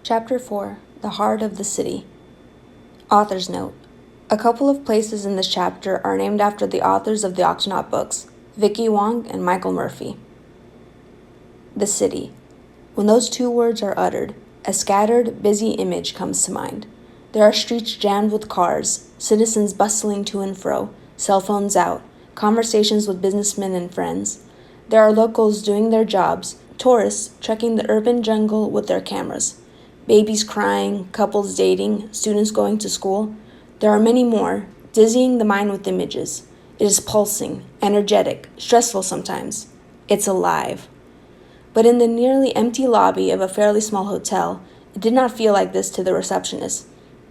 Chapter 4 The Heart of the City. Author's Note. A couple of places in this chapter are named after the authors of the Octonaut books, Vicky Wong and Michael Murphy. The city. When those two words are uttered, a scattered, busy image comes to mind. There are streets jammed with cars, citizens bustling to and fro, cell phones out, conversations with businessmen and friends. There are locals doing their jobs, tourists trekking the urban jungle with their cameras. Babies crying, couples dating, students going to school. There are many more, dizzying the mind with images. It is pulsing, energetic, stressful sometimes. It's alive. But in the nearly empty lobby of a fairly small hotel, it did not feel like this to the receptionist.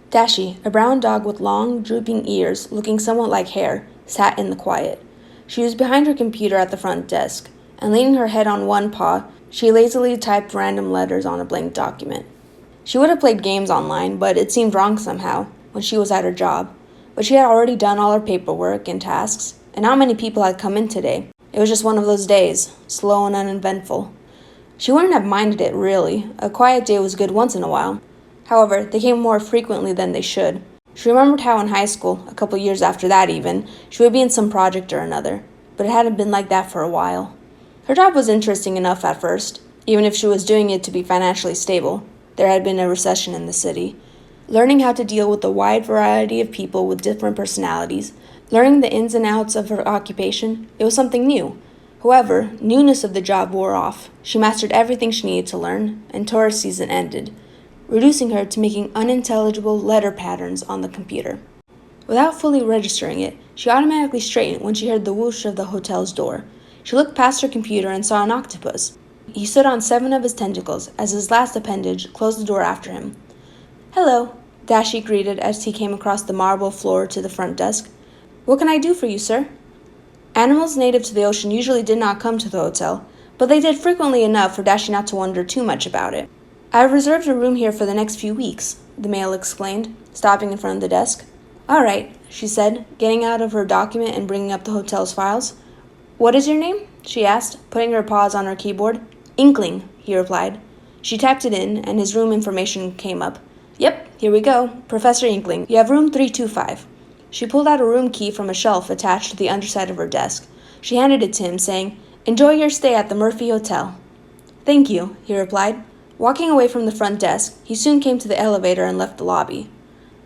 Dashy, a brown dog with long, drooping ears looking somewhat like hair, sat in the quiet. She was behind her computer at the front desk, and leaning her head on one paw, she lazily typed random letters on a blank document. She would have played games online, but it seemed wrong somehow when she was at her job. But she had already done all her paperwork and tasks, and not many people had come in today. It was just one of those days, slow and uneventful. She wouldn't have minded it, really. A quiet day was good once in a while. However, they came more frequently than they should. She remembered how in high school, a couple years after that even, she would be in some project or another, but it hadn't been like that for a while. Her job was interesting enough at first, even if she was doing it to be financially stable. There had been a recession in the city. Learning how to deal with a wide variety of people with different personalities, learning the ins and outs of her occupation, it was something new. However, newness of the job wore off. She mastered everything she needed to learn, and tourist season ended, reducing her to making unintelligible letter patterns on the computer. Without fully registering it, she automatically straightened when she heard the whoosh of the hotel's door. She looked past her computer and saw an octopus. He stood on 7 of his tentacles as his last appendage closed the door after him. "Hello," Dashy greeted as he came across the marble floor to the front desk. "What can I do for you, sir?" Animals native to the ocean usually did not come to the hotel, but they did frequently enough for Dashy not to wonder too much about it. "I have reserved a room here for the next few weeks," the male explained, stopping in front of the desk. "All right," she said, getting out of her document and bringing up the hotel's files. "What is your name?" she asked, putting her paws on her keyboard. "Inkling," he replied. She tapped it in, and his room information came up. "Yep, here we go. Professor Inkling, you have room 325. She pulled out a room key from a shelf attached to the underside of her desk. She handed it to him, saying, "Enjoy your stay at the Murphy Hotel." "Thank you," he replied. Walking away from the front desk, he soon came to the elevator and left the lobby.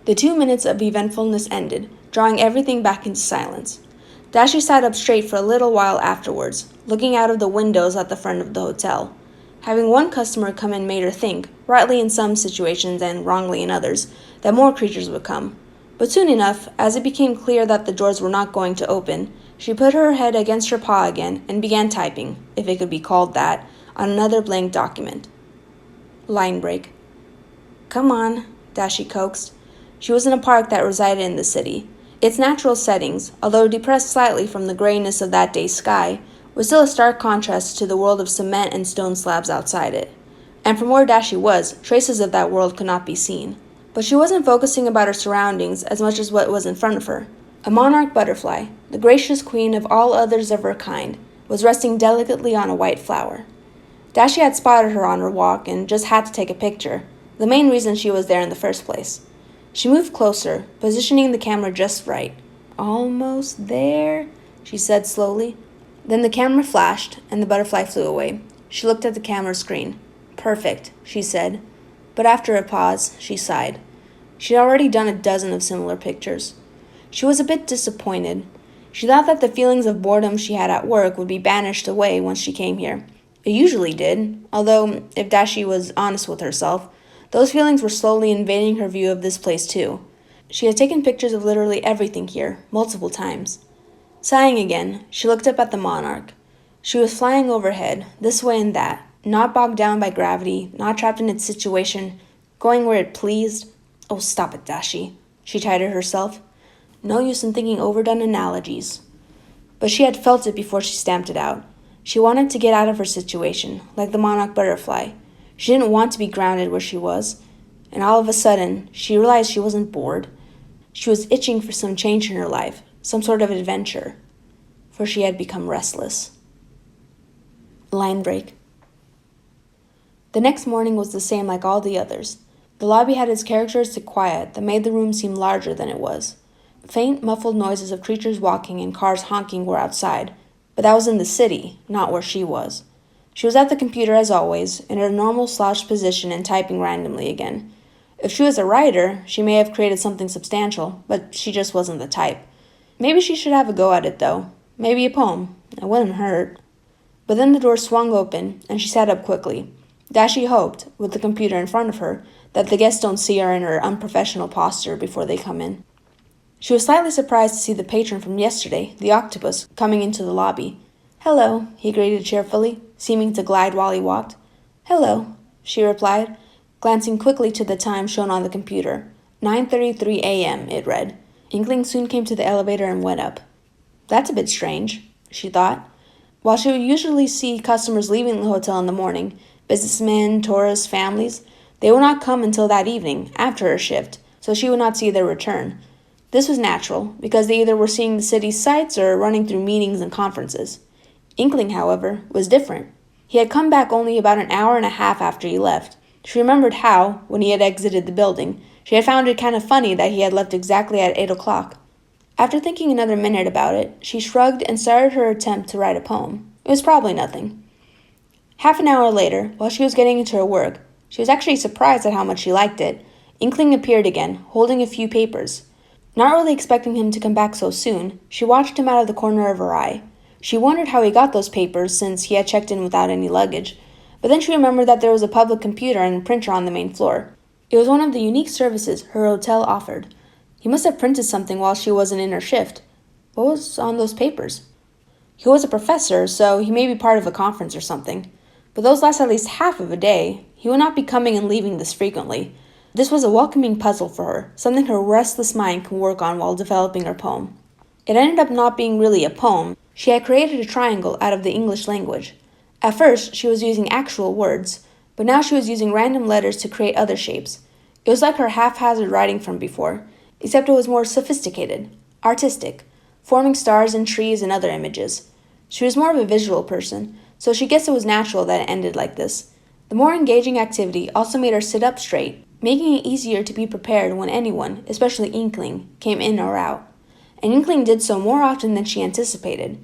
The 2 minutes of eventfulness ended, drawing everything back into silence. Dashy sat up straight for a little while afterwards, looking out of the windows at the front of the hotel. Having one customer come in made her think, rightly in some situations and wrongly in others, that more creatures would come. But soon enough, as it became clear that the doors were not going to open, she put her head against her paw again and began typing, if it could be called that, on another blank document. Line break. "Come on," Dashy coaxed. She was in a park that resided in the city. Its natural settings, although depressed slightly from the grayness of that day's sky, was still a stark contrast to the world of cement and stone slabs outside it. And from where Dashy was, traces of that world could not be seen. But she wasn't focusing about her surroundings as much as what was in front of her. A monarch butterfly, the gracious queen of all others of her kind, was resting delicately on a white flower. Dashy had spotted her on her walk and just had to take a picture, the main reason she was there in the first place. She moved closer, positioning the camera just right. "Almost there," she said slowly. Then the camera flashed, and the butterfly flew away. She looked at the camera screen. "Perfect," she said. But after a pause, she sighed. She'd already done a dozen of similar pictures. She was a bit disappointed. She thought that the feelings of boredom she had at work would be banished away once she came here. It usually did, although, if Dashy was honest with herself, those feelings were slowly invading her view of this place too. She had taken pictures of literally everything here, multiple times. Sighing again, she looked up at the monarch. She was flying overhead, this way and that, not bogged down by gravity, not trapped in its situation, going where it pleased. "Oh, stop it, Dashy," she chided herself. No use in thinking overdone analogies. But she had felt it before she stamped it out. She wanted to get out of her situation, like the monarch butterfly. She didn't want to be grounded where she was, and all of a sudden, she realized she wasn't bored. She was itching for some change in her life, some sort of adventure, for she had become restless. Line break. The next morning was the same like all the others. The lobby had its characteristic quiet that made the room seem larger than it was. Faint, muffled noises of creatures walking and cars honking were outside, but that was in the city, not where she was. She was at the computer as always, in her normal slouched position and typing randomly again. If she was a writer, she may have created something substantial, but she just wasn't the type. Maybe she should have a go at it, though. Maybe a poem. It wouldn't hurt. But then the door swung open, and she sat up quickly. Dashy hoped, with the computer in front of her, that the guests don't see her in her unprofessional posture before they come in. She was slightly surprised to see the patron from yesterday, the octopus, coming into the lobby. "Hello," he greeted cheerfully, seeming to glide while he walked. "Hello," she replied, glancing quickly to the time shown on the computer. 9:33 a.m., it read. Inkling soon came to the elevator and went up. That's a bit strange, she thought. While she would usually see customers leaving the hotel in the morning, businessmen, tourists, families, they would not come until that evening, after her shift, so she would not see their return. This was natural, because they either were seeing the city's sights or running through meetings and conferences. Inkling, however, was different. He had come back only about an hour and a half after he left. She remembered how, when he had exited the building, she had found it kind of funny that he had left exactly at 8 o'clock. After thinking another minute about it, she shrugged and started her attempt to write a poem. It was probably nothing. Half an hour later, while she was getting into her work, she was actually surprised at how much she liked it. Inkling appeared again, holding a few papers. Not really expecting him to come back so soon, she watched him out of the corner of her eye. She wondered how he got those papers since he had checked in without any luggage, but then she remembered that there was a public computer and printer on the main floor. It was one of the unique services her hotel offered. He must have printed something while she wasn't in her shift. What was on those papers? He was a professor, so he may be part of a conference or something. But those last at least half of a day. He would not be coming and leaving this frequently. This was a welcoming puzzle for her, something her restless mind could work on while developing her poem. It ended up not being really a poem. She had created a triangle out of the English language. At first, she was using actual words, but now she was using random letters to create other shapes. It was like her haphazard writing from before, except it was more sophisticated, artistic, forming stars and trees and other images. She was more of a visual person, so she guessed it was natural that it ended like this. The more engaging activity also made her sit up straight, making it easier to be prepared when anyone, especially Inkling, came in or out. And Inkling did so more often than she anticipated.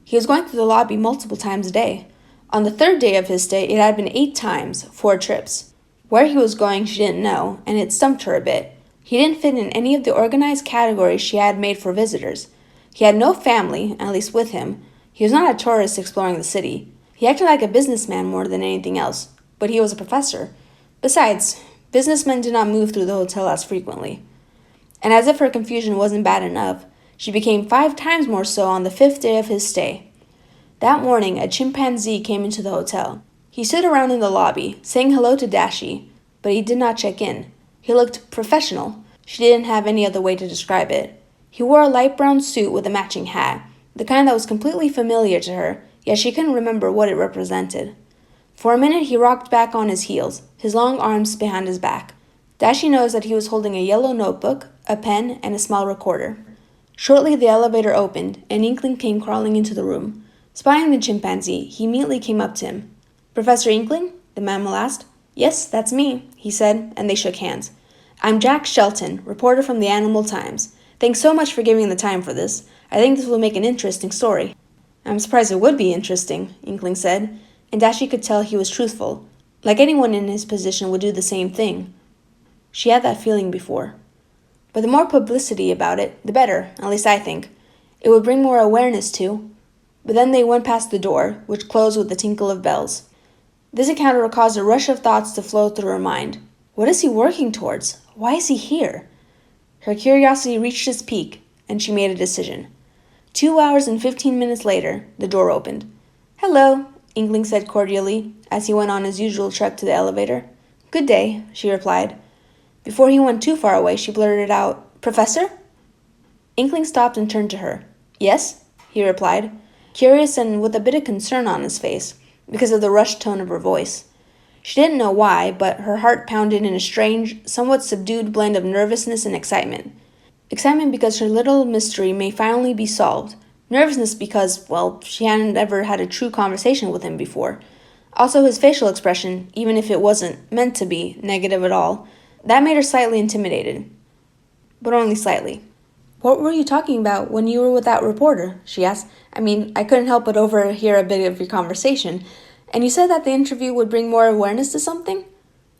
He was going through the lobby multiple times a day. On the third day of his stay, it had been 8 times, 4 trips. Where he was going she didn't know, and it stumped her a bit. He didn't fit in any of the organized categories she had made for visitors. He had no family, at least with him. He was not a tourist exploring the city. He acted like a businessman more than anything else, but he was a professor. Besides, businessmen did not move through the hotel as frequently. And as if her confusion wasn't bad enough, she became 5 times more so on the 5th day of his stay. That morning, a chimpanzee came into the hotel. He stood around in the lobby, saying hello to Dashy, but he did not check in. He looked professional. She didn't have any other way to describe it. He wore a light brown suit with a matching hat, the kind that was completely familiar to her, yet she couldn't remember what it represented. For a minute he rocked back on his heels, his long arms behind his back. Dashy noticed that he was holding a yellow notebook, a pen, and a small recorder. Shortly the elevator opened, and Inkling came crawling into the room. Spying the chimpanzee, he immediately came up to him. "Professor Inkling?" the mammal asked. "Yes, that's me," he said, and they shook hands. "I'm Jack Shelton, reporter from the Animal Times. Thanks so much for giving the time for this. I think this will make an interesting story." "I'm surprised it would be interesting," Inkling said, and Dashy could tell he was truthful. Like anyone in his position would do the same thing. She had that feeling before. But the more publicity about it, the better, at least I think. It would bring more awareness too. But then they went past the door, which closed with the tinkle of bells. This encounter caused a rush of thoughts to flow through her mind. What is he working towards? Why is he here? Her curiosity reached its peak, and she made a decision. 2 hours and 15 minutes later, the door opened. "Hello," Inkling said cordially, as he went on his usual trek to the elevator. "Good day," she replied. Before he went too far away, she blurted out, "Professor?" Inkling stopped and turned to her. "Yes," he replied, curious and with a bit of concern on his face, because of the rushed tone of her voice. She didn't know why, but her heart pounded in a strange, somewhat subdued blend of nervousness and excitement. Excitement because her little mystery may finally be solved. Nervousness because, well, she hadn't ever had a true conversation with him before. Also, his facial expression, even if it wasn't meant to be negative at all, that made her slightly intimidated. But only slightly. "What were you talking about when you were with that reporter?" she asked. "I mean, I couldn't help but overhear a bit of your conversation. And you said that the interview would bring more awareness to something?"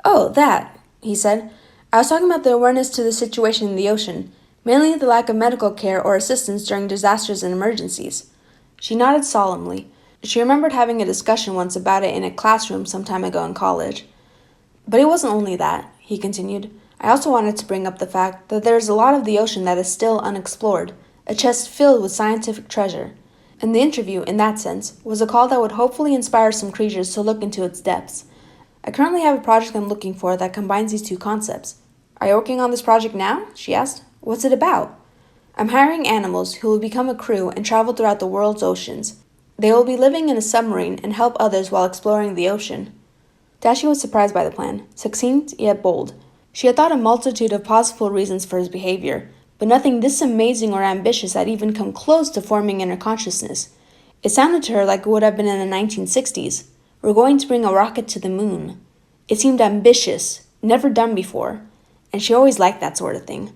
"Oh, that," he said. "I was talking about the awareness to the situation in the ocean, mainly the lack of medical care or assistance during disasters and emergencies." She nodded solemnly. She remembered having a discussion once about it in a classroom some time ago in college. "But it wasn't only that," he continued. "I also wanted to bring up the fact that there is a lot of the ocean that is still unexplored, a chest filled with scientific treasure. And the interview, in that sense, was a call that would hopefully inspire some creatures to look into its depths. I currently have a project I'm looking for that combines these two concepts." "Are you working on this project now?" she asked. "What's it about?" "I'm hiring animals who will become a crew and travel throughout the world's oceans. They will be living in a submarine and help others while exploring the ocean." Dashy was surprised by the plan, succinct yet bold. She had thought a multitude of possible reasons for his behavior, but nothing this amazing or ambitious had even come close to forming in her consciousness. It sounded to her like it would have been in the 1960s. "We're going to bring a rocket to the moon." It seemed ambitious, never done before, and she always liked that sort of thing.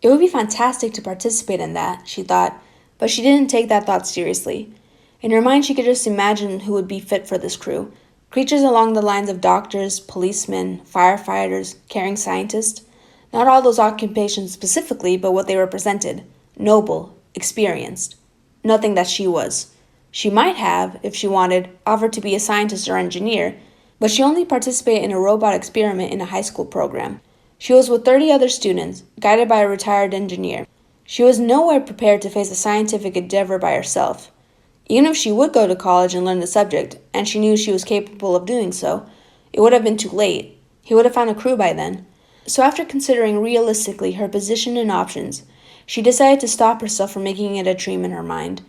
It would be fantastic to participate in that, she thought, but she didn't take that thought seriously. In her mind, she could just imagine who would be fit for this crew. Creatures along the lines of doctors, policemen, firefighters, caring scientists. Not all those occupations specifically, but what they represented. Noble, experienced. Nothing that she was. She might have, if she wanted, offered to be a scientist or engineer, but she only participated in a robot experiment in a high school program. She was with 30 other students, guided by a retired engineer. She was nowhere prepared to face a scientific endeavor by herself. Even if she would go to college and learn the subject, and she knew she was capable of doing so, it would have been too late. He would have found a crew by then. So after considering realistically her position and options, she decided to stop herself from making it a dream in her mind,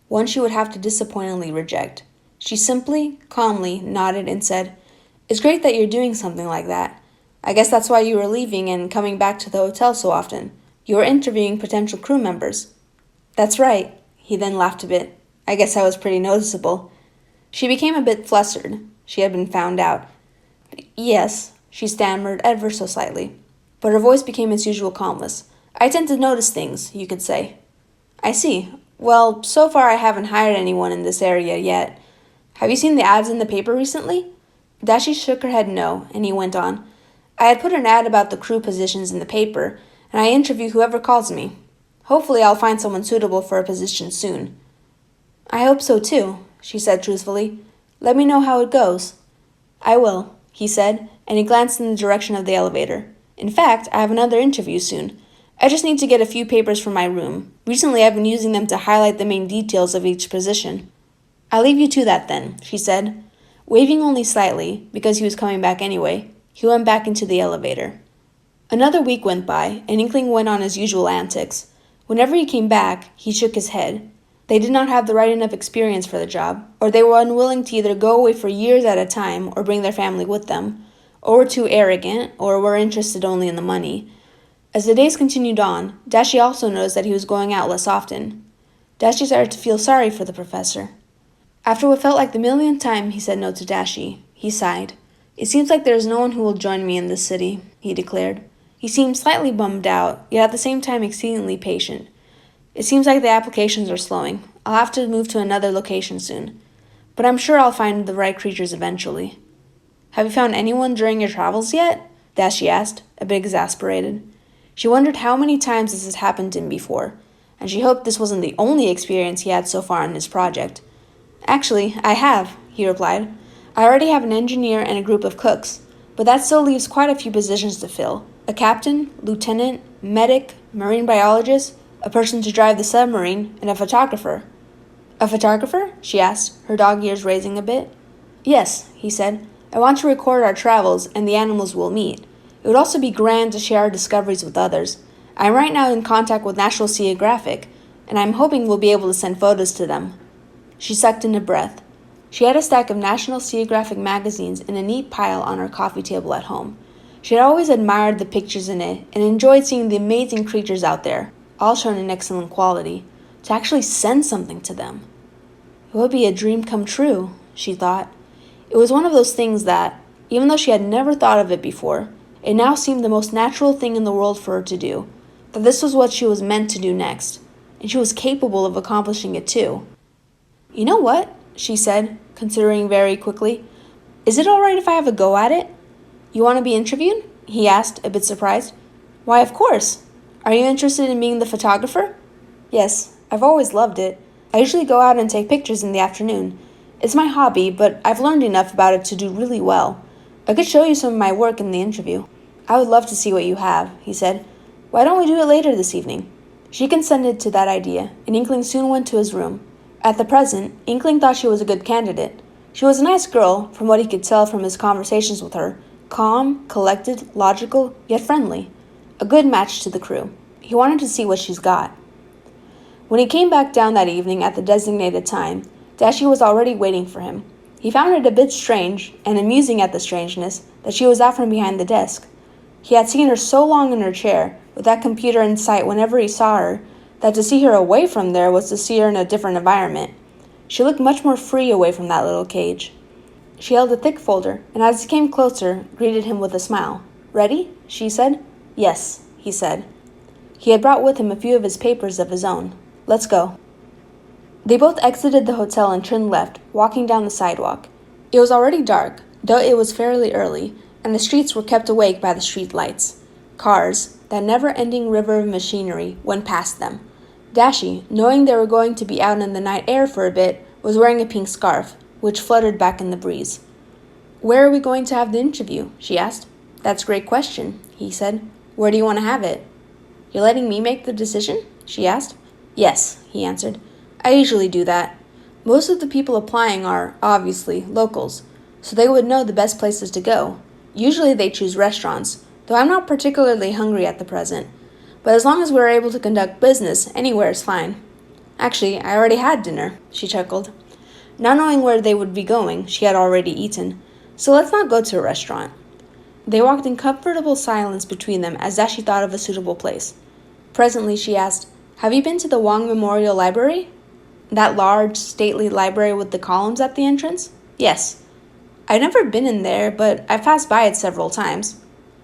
one she would have to disappointingly reject. She simply, calmly nodded and said, "It's great that you're doing something like that. I guess that's why you were leaving and coming back to the hotel so often. You were interviewing potential crew members." "That's right." He then laughed a bit. "I guess I was pretty noticeable." She became a bit flustered. She had been found out. "Yes," she stammered ever so slightly. But her voice became its usual calmness. "I tend to notice things, you could say." "I see. Well, so far I haven't hired anyone in this area yet. Have you seen the ads in the paper recently?" Dashy shook her head no, and he went on. "I had put an ad about the crew positions in the paper, and I interview whoever calls me. Hopefully I'll find someone suitable for a position soon." "I hope so too," she said truthfully. "Let me know how it goes." "I will," he said, and he glanced in the direction of the elevator. "In fact, I have another interview soon. I just need to get a few papers from my room. Recently I've been using them to highlight the main details of each position." "I'll leave you to that then," she said. Waving only slightly, because he was coming back anyway, he went back into the elevator. Another week went by, and Inkling went on his usual antics. Whenever he came back, he shook his head. They did not have the right enough experience for the job, or they were unwilling to either go away for years at a time or bring their family with them, or were too arrogant, or were interested only in the money. As the days continued on, Dashy also noticed that he was going out less often. Dashy started to feel sorry for the professor. After what felt like the millionth time he said no to Dashy, he sighed. "It seems like there is no one who will join me in this city," he declared. He seemed slightly bummed out, yet at the same time exceedingly patient. "It seems like the applications are slowing. I'll have to move to another location soon. But I'm sure I'll find the right creatures eventually." "Have you found anyone during your travels yet?" Dashy asked, a bit exasperated. She wondered how many times this had happened to him before, and she hoped this wasn't the only experience he had so far on his project. "Actually, I have," he replied. "I already have an engineer and a group of cooks, but that still leaves quite a few positions to fill. A captain, lieutenant, medic, marine biologist, a person to drive the submarine, and a photographer." "A photographer?" she asked, her dog ears raising a bit. "Yes," he said. "I want to record our travels and the animals we'll meet. It would also be grand to share our discoveries with others. I'm right now in contact with National Geographic, and I'm hoping we'll be able to send photos to them." She sucked in a breath. She had a stack of National Geographic magazines in a neat pile on her coffee table at home. She had always admired the pictures in it and enjoyed seeing the amazing creatures out there, all shown in excellent quality. To actually send something to them. It would be a dream come true, she thought. It was one of those things that, even though she had never thought of it before, it now seemed the most natural thing in the world for her to do, that this was what she was meant to do next, and she was capable of accomplishing it too. "You know what?" she said, considering very quickly. "Is it all right if I have a go at it?" "You want to be interviewed?" he asked, a bit surprised. "Why, of course. Are you interested in being the photographer?" "Yes, I've always loved it. I usually go out and take pictures in the afternoon. It's my hobby, but I've learned enough about it to do really well. I could show you some of my work in the interview." "I would love to see what you have," he said. "Why don't we do it later this evening?" She consented to that idea, and Inkling soon went to his room. At the present, Inkling thought she was a good candidate. She was a nice girl, from what he could tell from his conversations with her, calm, collected, logical, yet friendly. A good match to the crew. He wanted to see what she's got. When he came back down that evening at the designated time, Dashy was already waiting for him. He found it a bit strange, and amusing at the strangeness, that she was out from behind the desk. He had seen her so long in her chair, with that computer in sight whenever he saw her, that to see her away from there was to see her in a different environment. She looked much more free away from that little cage. She held a thick folder, and as he came closer, greeted him with a smile. "Ready?" she said. "Yes," he said. He had brought with him a few of his papers of his own. "Let's go." They both exited the hotel and turned left, walking down the sidewalk. It was already dark, though it was fairly early, and the streets were kept awake by the street lights. Cars, that never-ending river of machinery, went past them. Dashy, knowing they were going to be out in the night air for a bit, was wearing a pink scarf, which fluttered back in the breeze. "Where are we going to have the interview?" she asked. "That's a great question," he said. "Where do you want to have it?" "You're letting me make the decision?" she asked. "Yes," he answered. "I usually do that. Most of the people applying are, obviously, locals, so they would know the best places to go. Usually they choose restaurants, though I'm not particularly hungry at the present. But as long as we're able to conduct business, anywhere is fine." "Actually, I already had dinner," she chuckled. Not knowing where they would be going, she had already eaten. "So let's not go to a restaurant." They walked in comfortable silence between them as Dashy thought of a suitable place. Presently she asked, "Have you been to the Wong Memorial Library?" "That large, stately library with the columns at the entrance?" "Yes." "I've never been in there, but I've passed by it several times."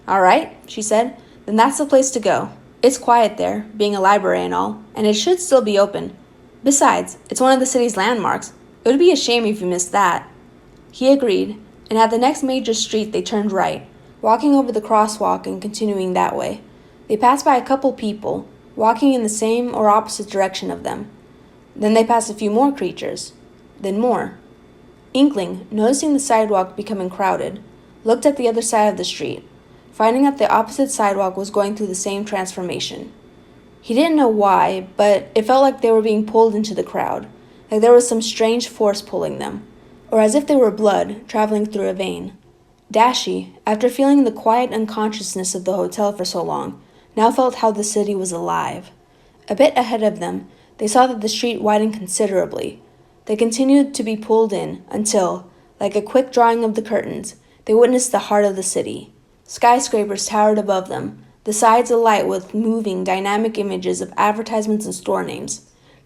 "All right," she said. "Then that's the place to go. It's quiet there, being a library and all, and it should still be open. Besides, it's one of the city's landmarks. It would be a shame if you missed that." He agreed, and at the next major street they turned right, walking over the crosswalk and continuing that way. They passed by a couple people, walking in the same or opposite direction of them. Then they passed a few more creatures. Then more. Inkling, noticing the sidewalk becoming crowded, looked at the other side of the street, finding that the opposite sidewalk was going through the same transformation. He didn't know why, but it felt like they were being pulled into the crowd, like there was some strange force pulling them, or as if they were blood traveling through a vein. Dashy, after feeling the quiet unconsciousness of the hotel for so long, now felt how the city was alive. A bit ahead of them, they saw that the street widened considerably. They continued to be pulled in until, like a quick drawing of the curtains, they witnessed the heart of the city. Skyscrapers towered above them, the sides alight with moving, dynamic images of advertisements and store names.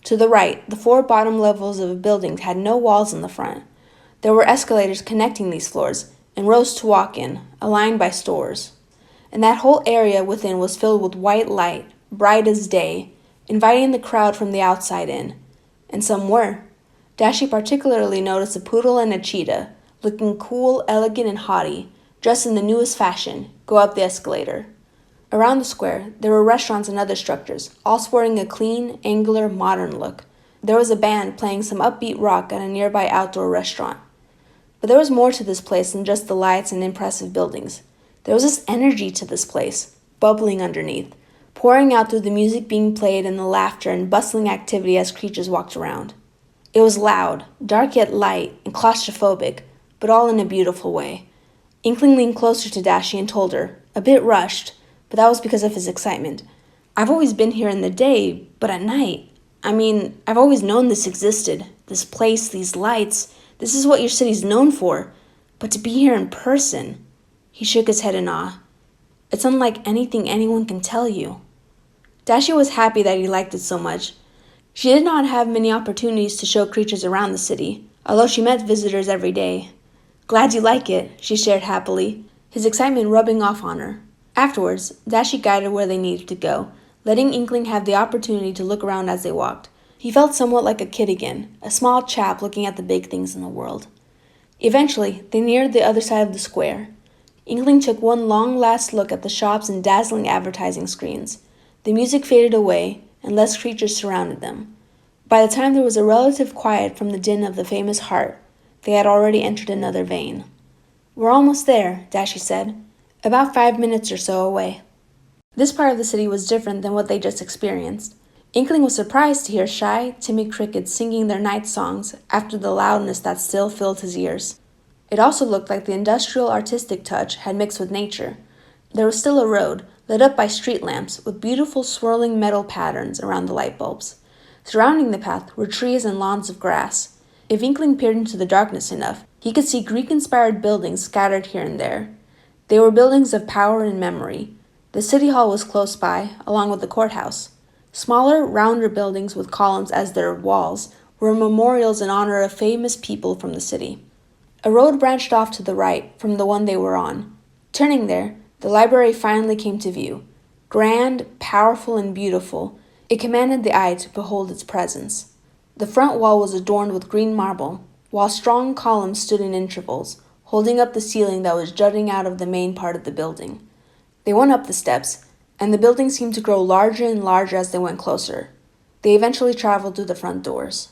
To the right, the four bottom levels of a building had no walls in the front. There were escalators connecting these floors, and rows to walk in, aligned by stores. And that whole area within was filled with white light, bright as day, inviting the crowd from the outside in. And some were. Dashy particularly noticed a poodle and a cheetah, looking cool, elegant, and haughty, dressed in the newest fashion, go up the escalator. Around the square, there were restaurants and other structures, all sporting a clean, angular, modern look. There was a band playing some upbeat rock at a nearby outdoor restaurant. But there was more to this place than just the lights and impressive buildings. There was this energy to this place, bubbling underneath, pouring out through the music being played and the laughter and bustling activity as creatures walked around. It was loud, dark yet light, and claustrophobic, but all in a beautiful way. Inkling leaned closer to Dashy and told her, a bit rushed, but that was because of his excitement. "I've always been here in the day, but at night. I've always known this existed, this place, these lights. This is what your city's known for. But to be here in person..." He shook his head in awe. "It's unlike anything anyone can tell you." Dashy was happy that he liked it so much. She did not have many opportunities to show creatures around the city, although she met visitors every day. Glad you like it, she shared happily, his excitement rubbing off on her. Afterwards, Dashy guided where they needed to go, letting Inkling have the opportunity to look around as they walked. He felt somewhat like a kid again, a small chap looking at the big things in the world. Eventually, they neared the other side of the square. Inkling took one long last look at the shops and dazzling advertising screens. The music faded away, and less creatures surrounded them. By the time there was a relative quiet from the din of the famous heart, they had already entered another vein. We're almost there, Dashy said. About 5 minutes or so away. This part of the city was different than what they just experienced. Inkling was surprised to hear shy, timid crickets singing their night songs after the loudness that still filled his ears. It also looked like the industrial artistic touch had mixed with nature. There was still a road, lit up by street lamps, with beautiful swirling metal patterns around the light bulbs. Surrounding the path were trees and lawns of grass. If Inkling peered into the darkness enough, he could see Greek-inspired buildings scattered here and there. They were buildings of power and memory. The city hall was close by, along with the courthouse. Smaller, rounder buildings with columns as their walls were memorials in honor of famous people from the city. A road branched off to the right from the one they were on. Turning there, the library finally came to view. Grand, powerful, and beautiful, it commanded the eye to behold its presence. The front wall was adorned with green marble, while strong columns stood in intervals, holding up the ceiling that was jutting out of the main part of the building. They went up the steps, and the building seemed to grow larger and larger as they went closer. They eventually traveled through the front doors.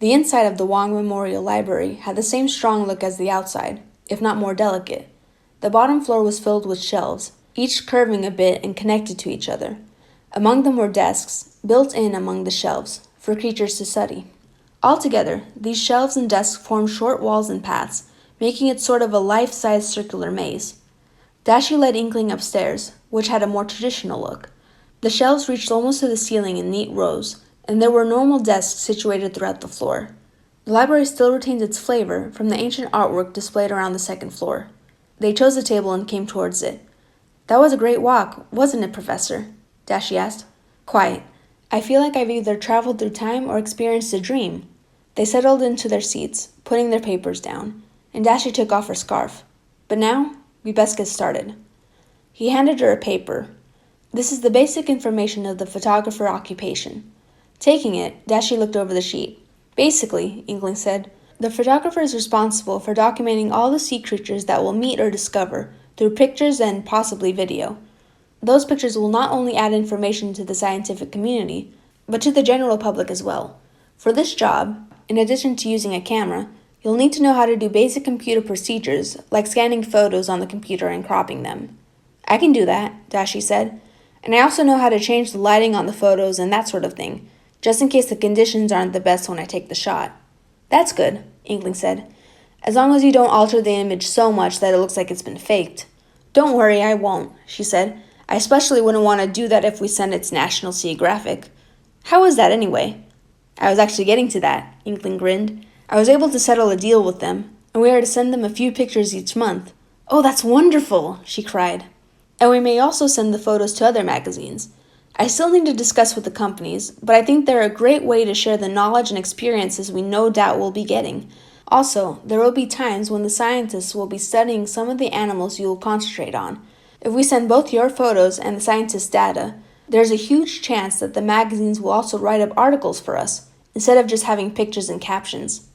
The inside of the Wong Memorial Library had the same strong look as the outside, if not more delicate. The bottom floor was filled with shelves, each curving a bit and connected to each other. Among them were desks, built in among the shelves, for creatures to study. Altogether, these shelves and desks formed short walls and paths, making it sort of a life-size circular maze. Dashy led Inkling upstairs, which had a more traditional look. The shelves reached almost to the ceiling in neat rows, and there were normal desks situated throughout the floor. The library still retained its flavor from the ancient artwork displayed around the second floor. They chose a table and came towards it. That was a great walk, wasn't it, Professor? Dashy asked. Quite. I feel like I've either traveled through time or experienced a dream. They settled into their seats, putting their papers down, and Dashy took off her scarf. But now, we best get started. He handed her a paper. This is the basic information of the photographer occupation. Taking it, Dashy looked over the sheet. Basically, Inkling said, the photographer is responsible for documenting all the sea creatures that we'll meet or discover through pictures and possibly video. Those pictures will not only add information to the scientific community, but to the general public as well. For this job, in addition to using a camera, you'll need to know how to do basic computer procedures, like scanning photos on the computer and cropping them. I can do that, Dashy said, and I also know how to change the lighting on the photos and that sort of thing, just in case the conditions aren't the best when I take the shot. That's good, Inkling said, as long as you don't alter the image so much that it looks like it's been faked. Don't worry, I won't, she said. I especially wouldn't want to do that if we send it to National Geographic. How is that anyway? I was actually getting to that, Inkling grinned. I was able to settle a deal with them, and we are to send them a few pictures each month. Oh, that's wonderful, she cried. And we may also send the photos to other magazines. I still need to discuss with the companies, but I think they're a great way to share the knowledge and experiences we no doubt will be getting. Also, there will be times when the scientists will be studying some of the animals you will concentrate on. If we send both your photos and the scientists' data, there's a huge chance that the magazines will also write up articles for us, instead of just having pictures and captions.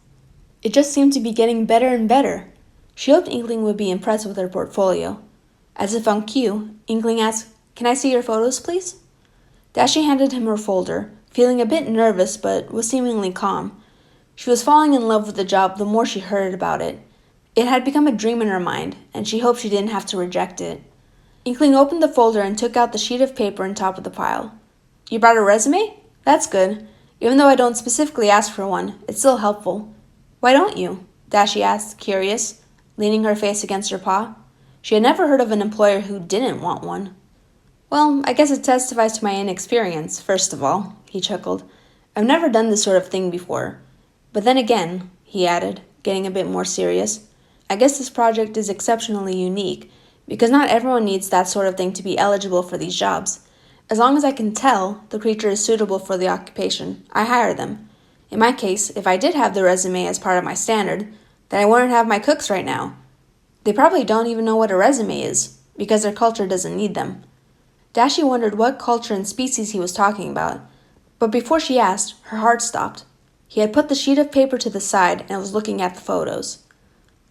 It just seemed to be getting better and better. She hoped Inkling would be impressed with her portfolio. As if on cue, Inkling asked, Can I see your photos, please? Dashy handed him her folder, feeling a bit nervous but was seemingly calm. She was falling in love with the job the more she heard about it. It had become a dream in her mind, and she hoped she didn't have to reject it. Inkling opened the folder and took out the sheet of paper on top of the pile. You brought a resume? That's good. Even though I don't specifically ask for one, it's still helpful. Why don't you? Dashy asked, curious, leaning her face against her paw. She had never heard of an employer who didn't want one. Well, I guess it testifies to my inexperience, first of all, he chuckled. I've never done this sort of thing before. But then again, he added, getting a bit more serious, I guess this project is exceptionally unique, because not everyone needs that sort of thing to be eligible for these jobs. As long as I can tell the creature is suitable for the occupation, I hire them. In my case, if I did have the resume as part of my standard, that I wouldn't have my cooks right now. They probably don't even know what a resume is, because their culture doesn't need them. Dashy wondered what culture and species he was talking about, but before she asked, her heart stopped. He had put the sheet of paper to the side and was looking at the photos.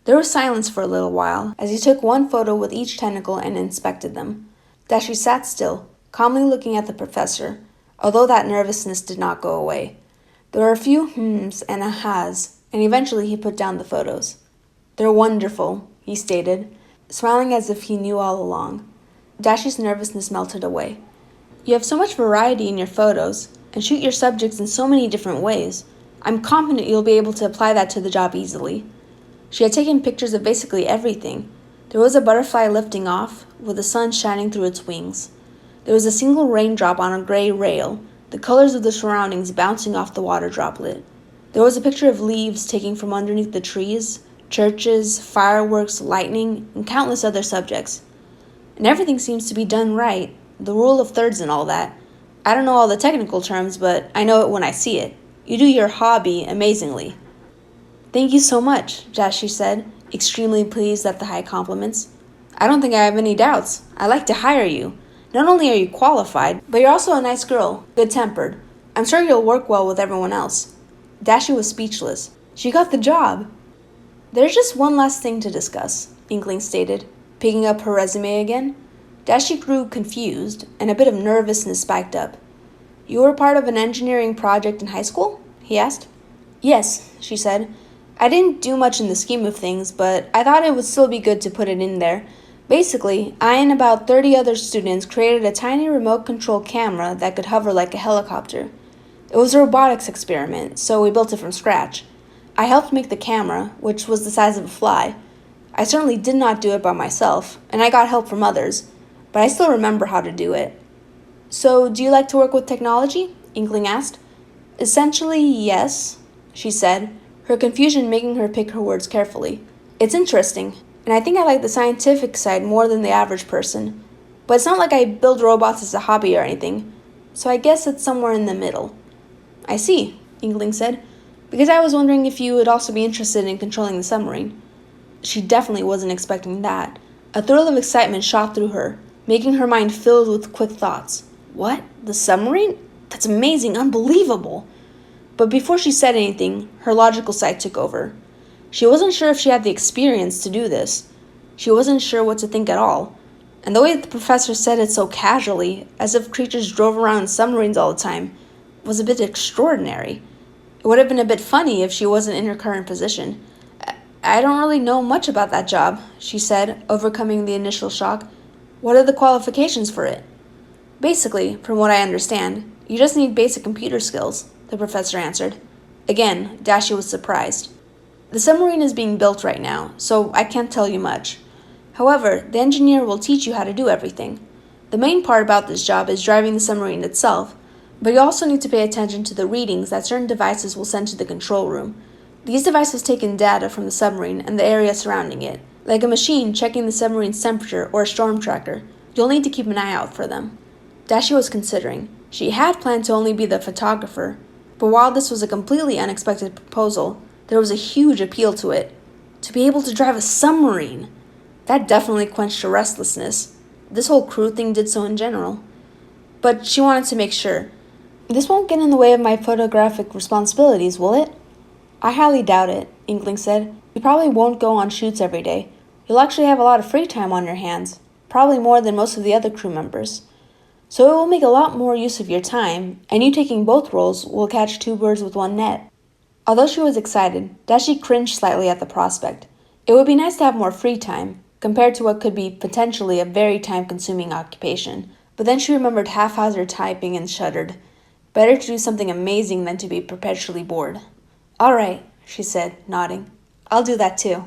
There was silence for a little while as he took one photo with each tentacle and inspected them. Dashy sat still, calmly looking at the professor, although that nervousness did not go away. There were a few hmms and ahas, and eventually he put down the photos. "They're wonderful," he stated, smiling as if he knew all along. Dashy's nervousness melted away. "You have so much variety in your photos, and shoot your subjects in so many different ways. I'm confident you'll be able to apply that to the job easily." She had taken pictures of basically everything. There was a butterfly lifting off, with the sun shining through its wings. There was a single raindrop on a gray rail, the colors of the surroundings bouncing off the water droplet. There was a picture of leaves taken from underneath the trees, churches, fireworks, lightning, and countless other subjects. And everything seems to be done right, the rule of thirds and all that. I don't know all the technical terms, but I know it when I see it. You do your hobby amazingly. "Thank you so much," Dashy said, extremely pleased at the high compliments. "I don't think I have any doubts. I'd like to hire you. Not only are you qualified, but you're also a nice girl, good-tempered. I'm sure you'll work well with everyone else." Dashy was speechless. She got the job. "There's just one last thing to discuss," Inkling stated, picking up her resume again. Dashy grew confused, and a bit of nervousness spiked up. "You were part of an engineering project in high school?" he asked. "Yes," she said. "I didn't do much in the scheme of things, but I thought it would still be good to put it in there. Basically, I and about 30 other students created a tiny remote-control camera that could hover like a helicopter. It was a robotics experiment, so we built it from scratch. I helped make the camera, which was the size of a fly. I certainly did not do it by myself, and I got help from others, but I still remember how to do it." "So, do you like to work with technology?" Inkling asked. "Essentially, yes," she said, her confusion making her pick her words carefully. "It's interesting, and I think I like the scientific side more than the average person. But it's not like I build robots as a hobby or anything, so I guess it's somewhere in the middle." "I see," Inkling said, "because I was wondering if you would also be interested in controlling the submarine." She definitely wasn't expecting that. A thrill of excitement shot through her, making her mind filled with quick thoughts. "What? The submarine? That's amazing, unbelievable!" But before she said anything, her logical side took over. She wasn't sure if she had the experience to do this. She wasn't sure what to think at all. And the way the professor said it so casually, as if creatures drove around in submarines all the time, was a bit extraordinary. It would have been a bit funny if she wasn't in her current position. "I don't really know much about that job," she said, overcoming the initial shock. "What are the qualifications for it?" "Basically, from what I understand, you just need basic computer skills," the professor answered. Again, Dashy was surprised. "The submarine is being built right now, so I can't tell you much. However, the engineer will teach you how to do everything. The main part about this job is driving the submarine itself, but you also need to pay attention to the readings that certain devices will send to the control room. These devices take in data from the submarine and the area surrounding it, like a machine checking the submarine's temperature or a storm tracker. You'll need to keep an eye out for them." Dashy was considering. She had planned to only be the photographer, but while this was a completely unexpected proposal, there was a huge appeal to it. To be able to drive a submarine! That definitely quenched her restlessness. This whole crew thing did so in general. But she wanted to make sure. "This won't get in the way of my photographic responsibilities, will it?" "I highly doubt it," Inkling said. "You probably won't go on shoots every day. You'll actually have a lot of free time on your hands, probably more than most of the other crew members. So it will make a lot more use of your time, and you taking both roles will catch two birds with one net." Although she was excited, Dashy cringed slightly at the prospect. It would be nice to have more free time, compared to what could be potentially a very time-consuming occupation. But then she remembered haphazard typing and shuddered. Better to do something amazing than to be perpetually bored. "All right," she said, nodding. "I'll do that too."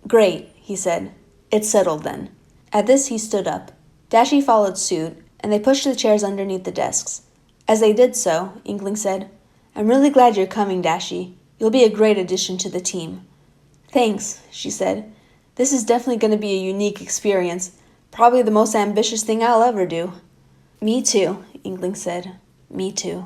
"Great," he said. "It's settled then." At this he stood up. Dashy followed suit, and they pushed the chairs underneath the desks. As they did so, Inkling said, "I'm really glad you're coming, Dashy. You'll be a great addition to the team." "Thanks," she said. "This is definitely going to be a unique experience. Probably the most ambitious thing I'll ever do." "Me too," Inkling said. "Me too."